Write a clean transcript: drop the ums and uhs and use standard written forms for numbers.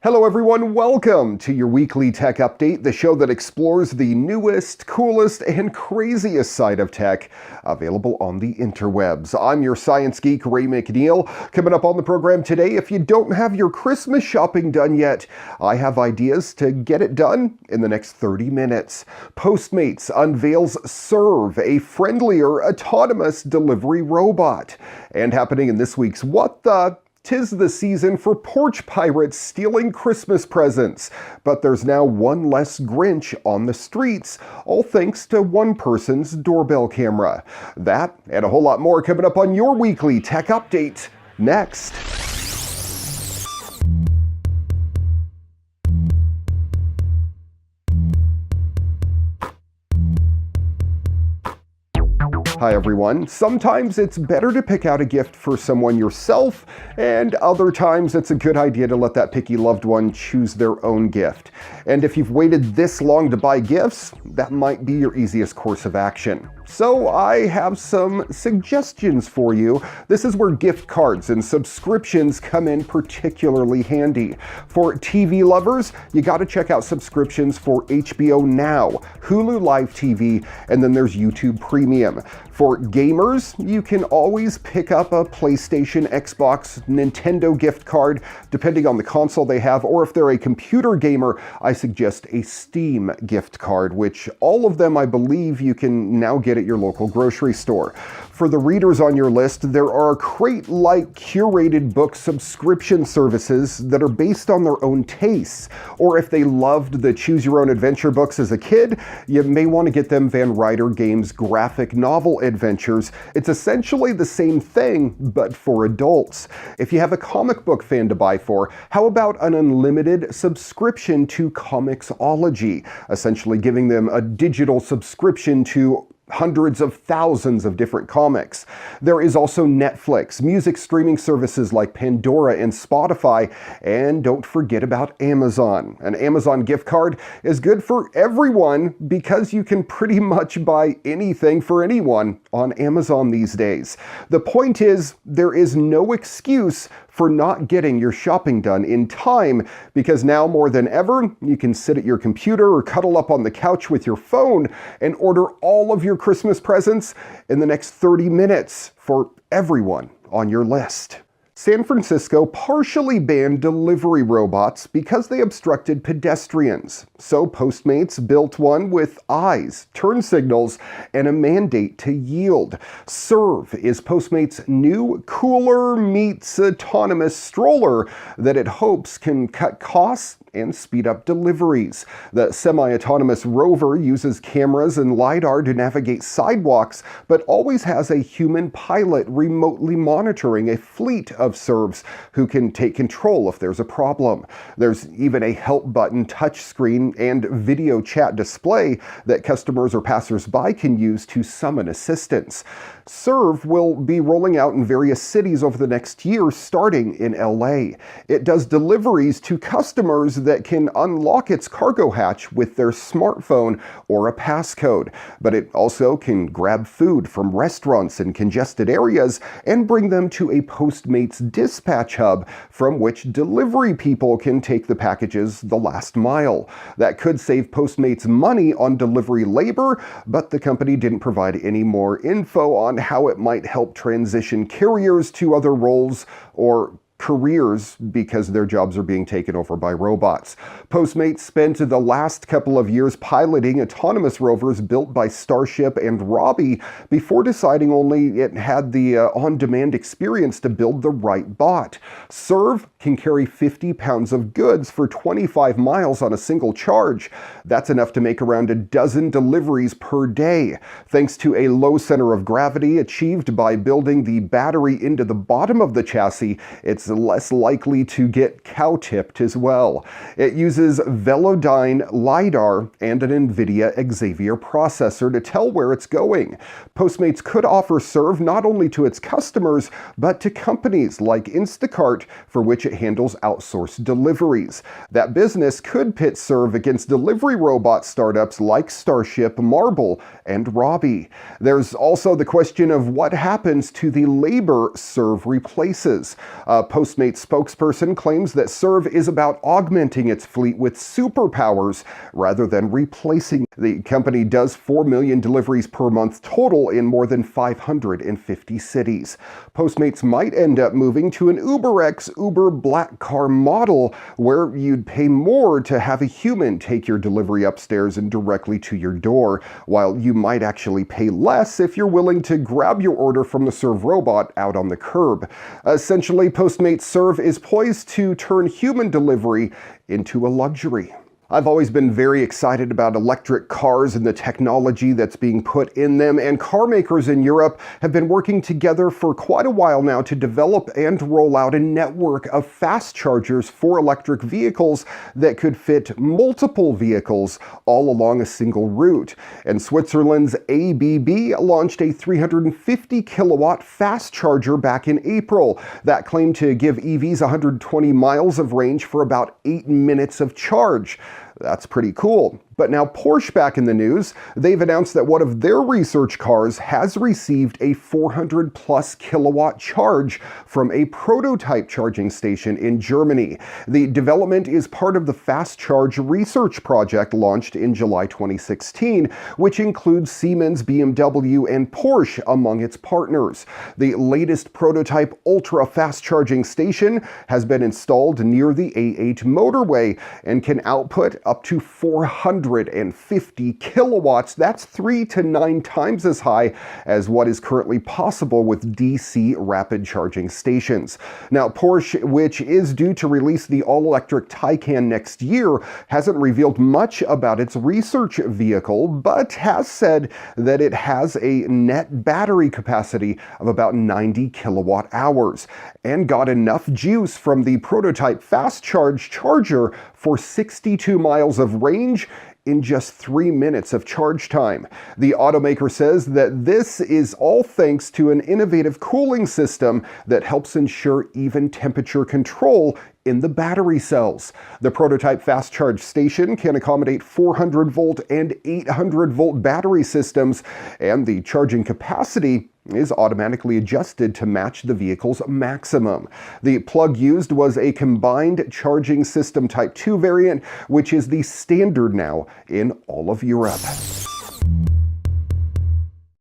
Hello everyone, welcome to your weekly tech update, the show that explores the newest, coolest, and craziest side of tech available on the interwebs. I'm your science geek, Ray McNeil. Coming up on the program today, if you don't have your Christmas shopping done yet, I have ideas to get it done in the next 30 minutes. Postmates unveils Serve, a friendlier, autonomous delivery robot. And happening in this week's What the... 'Tis the season for porch pirates stealing Christmas presents, but there's now one less Grinch on the streets, all thanks to one person's doorbell camera. That and a whole lot more coming up on your weekly tech update next. Hi everyone. Sometimes it's better to pick out a gift for someone yourself, and other times it's a good idea to let that picky loved one choose their own gift. And if you've waited this long to buy gifts, that might be your easiest course of action. So I have some suggestions for you. This is where gift cards and subscriptions come in particularly handy. For TV lovers, you gotta check out subscriptions for HBO Now, Hulu Live TV, and then there's YouTube Premium. For gamers, you can always pick up a PlayStation, Xbox, Nintendo gift card, depending on the console they have, or if they're a computer gamer, I suggest a Steam gift card, which all of them I believe you can now get at your local grocery store. For the readers on your list, there are crate-like curated book subscription services that are based on their own tastes. Or if they loved the choose-your-own-adventure books as a kid, you may want to get them Van Ryder Games graphic novel adventures. It's essentially the same thing, but for adults. If you have a comic book fan to buy for, how about an unlimited subscription to Comixology, essentially giving them a digital subscription to hundreds of thousands of different comics. There is also Netflix, music streaming services like Pandora and Spotify, and don't forget about Amazon. An Amazon gift card is good for everyone because you can pretty much buy anything for anyone on Amazon these days. The point is, there is no excuse for not getting your shopping done in time, because now more than ever, you can sit at your computer or cuddle up on the couch with your phone and order all of your Christmas presents in the next 30 minutes for everyone on your list. San Francisco partially banned delivery robots because they obstructed pedestrians. So Postmates built one with eyes, turn signals, and a mandate to yield. Serve is Postmates' new, cooler meets autonomous stroller that it hopes can cut costs and speed up deliveries. The semi-autonomous rover uses cameras and LiDAR to navigate sidewalks, but always has a human pilot remotely monitoring a fleet of serves who can take control if there's a problem. There's even a help button, touchscreen, and video chat display that customers or passersby can use to summon assistance. Serve will be rolling out in various cities over the next year, starting in LA. It does deliveries to customers that can unlock its cargo hatch with their smartphone or a passcode. But it also can grab food from restaurants in congested areas and bring them to a Postmates dispatch hub from which delivery people can take the packages the last mile. That could save Postmates money on delivery labor, but the company didn't provide any more info on how it might help transition carriers to other roles or careers because their jobs are being taken over by robots. Postmates spent the last couple of years piloting autonomous rovers built by Starship and Robbie before deciding only it had the on-demand experience to build the right bot. Serve can carry 50 pounds of goods for 25 miles on a single charge. That's enough to make around a dozen deliveries per day. Thanks to a low center of gravity achieved by building the battery into the bottom of the chassis, it's less likely to get cow-tipped as well. It uses Velodyne LiDAR and an NVIDIA Xavier processor to tell where it's going. Postmates could offer Serve not only to its customers, but to companies like Instacart, for which it handles outsourced deliveries. That business could pit Serve against delivery robot startups like Starship, Marble, and Robbie. There's also the question of what happens to the labor Serve replaces. Postmates spokesperson claims that Serve is about augmenting its fleet with superpowers rather than replacing. The company does 4 million deliveries per month total in more than 550 cities. Postmates might end up moving to an UberX Uber black car model where you'd pay more to have a human take your delivery upstairs and directly to your door, while you might actually pay less if you're willing to grab your order from the Serve robot out on the curb. Essentially, Postmates Serve is poised to turn human delivery into a luxury. I've always been very excited about electric cars and the technology that's being put in them, and car makers in Europe have been working together for quite a while now to develop and roll out a network of fast chargers for electric vehicles that could fit multiple vehicles all along a single route. And Switzerland's ABB launched a 350 kilowatt fast charger back in April that claimed to give EVs 120 miles of range for about 8 minutes of charge. That's pretty cool. But now Porsche back in the news. They've announced that one of their research cars has received a 400 plus kilowatt charge from a prototype charging station in Germany. The development is part of the Fast Charge research project launched in July 2016, which includes Siemens, BMW, and Porsche among its partners. The latest prototype ultra fast charging station has been installed near the A8 motorway and can output up to 450 kilowatts. That's 3 to 9 times as high as what is currently possible with DC rapid charging stations. Now, Porsche, which is due to release the all-electric Taycan next year, hasn't revealed much about its research vehicle, but has said that it has a net battery capacity of about 90 kilowatt hours and got enough juice from the prototype fast charge charger for 62 miles of range in just 3 minutes of charge time. The automaker says that this is all thanks to an innovative cooling system that helps ensure even temperature control in the battery cells. The prototype fast charge station can accommodate 400 volt and 800 volt battery systems, and the charging capacity is automatically adjusted to match the vehicle's maximum. The plug used was a combined charging system Type 2 variant, which is the standard now in all of Europe.